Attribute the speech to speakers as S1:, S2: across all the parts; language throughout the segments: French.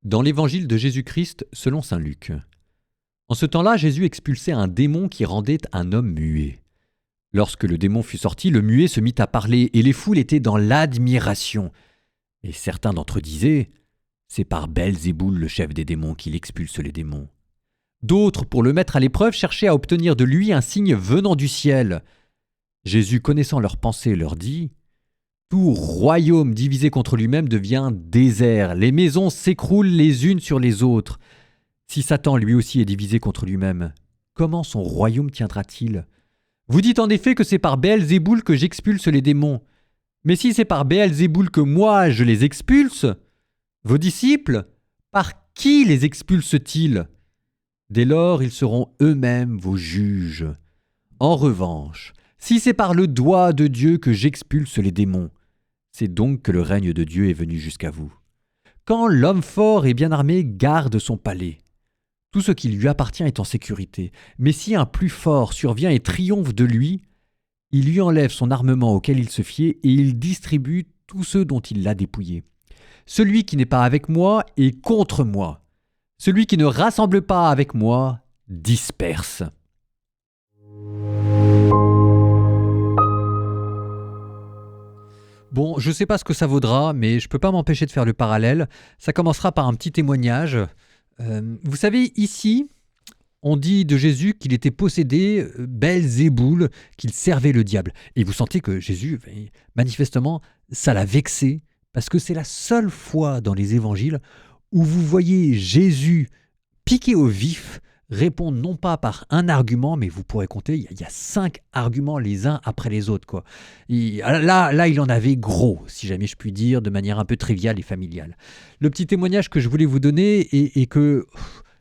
S1: Dans l'évangile de Jésus-Christ selon saint Luc. En ce temps-là, Jésus expulsait un démon qui rendait un homme muet. Lorsque le démon fut sorti, le muet se mit à parler et les foules étaient dans l'admiration. Et certains d'entre eux disaient « C'est par Belzéboul, le chef des démons, qu'il expulse les démons. » D'autres, pour le mettre à l'épreuve, cherchaient à obtenir de lui un signe venant du ciel. Jésus, connaissant leurs pensées, leur dit « Tout royaume divisé contre lui-même devient désert. Les maisons s'écroulent les unes sur les autres. Si Satan lui aussi est divisé contre lui-même, comment son royaume tiendra-t-il ? Vous dites en effet que c'est par Béelzéboul que j'expulse les démons. Mais si c'est par Béelzéboul que moi je les expulse, vos disciples, par qui les expulsent-ils ? Dès lors, ils seront eux-mêmes vos juges. En revanche, si c'est par le doigt de Dieu que j'expulse les démons, c'est donc que le règne de Dieu est venu jusqu'à vous. Quand l'homme fort et bien armé garde son palais, tout ce qui lui appartient est en sécurité. Mais si un plus fort survient et triomphe de lui, il lui enlève son armement auquel il se fiait et il distribue tous ceux dont il l'a dépouillé. Celui qui n'est pas avec moi est contre moi. Celui qui ne rassemble pas avec moi disperse. Bon, je ne sais pas ce que ça vaudra, mais je ne peux pas m'empêcher de faire le parallèle. Ça commencera par un petit témoignage. Vous savez, ici, on dit de Jésus qu'il était possédé, Belzéboul, qu'il servait le diable. Et vous sentez que Jésus, manifestement, ça l'a vexé, parce que c'est la seule fois dans les évangiles où vous voyez Jésus piqué au vif, répondre non pas par un argument, mais vous pourrez compter, il y a 5 arguments les uns après les autres, quoi. Là, il en avait gros, si jamais je puis dire, de manière un peu triviale et familiale. Le petit témoignage que je voulais vous donner et que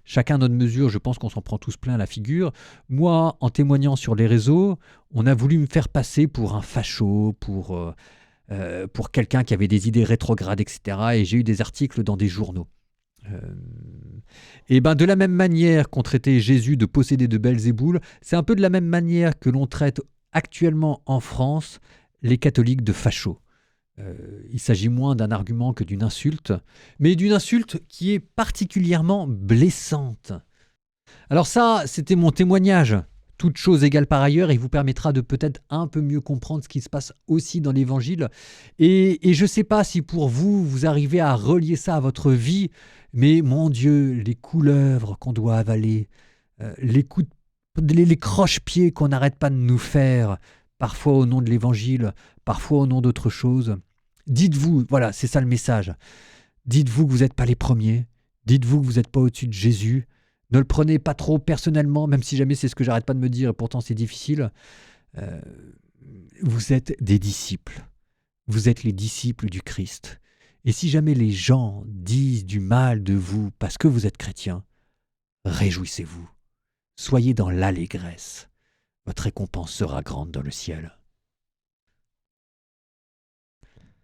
S1: chacun à notre mesure, je pense qu'on s'en prend tous plein la figure. Moi, en témoignant sur les réseaux, on a voulu me faire passer pour un facho, pour quelqu'un qui avait des idées rétrogrades, etc. Et j'ai eu des articles dans des journaux. Et ben de la même manière qu'on traitait Jésus de possédé de Belzéboul, c'est un peu de la même manière que l'on traite actuellement en France les catholiques de fachos. Il s'agit moins d'un argument que d'une insulte, mais d'une insulte qui est particulièrement blessante. Alors ça, c'était mon témoignage. Toute chose égale par ailleurs, et il vous permettra de peut-être un peu mieux comprendre ce qui se passe aussi dans l'Évangile. Et je ne sais pas si pour vous, vous arrivez à relier ça à votre vie, mais mon Dieu, les couleuvres qu'on doit avaler, les croche-pieds qu'on n'arrête pas de nous faire, parfois au nom de l'Évangile, parfois au nom d'autre chose. Dites-vous, voilà, c'est ça le message. Dites-vous que vous n'êtes pas les premiers. Dites-vous que vous n'êtes pas au-dessus de Jésus. Ne le prenez pas trop personnellement, même si jamais c'est ce que j'arrête pas de me dire, et pourtant c'est difficile. Vous êtes des disciples. Vous êtes les disciples du Christ. Et si jamais les gens disent du mal de vous parce que vous êtes chrétien, réjouissez-vous. Soyez dans l'allégresse. Votre récompense sera grande dans le ciel.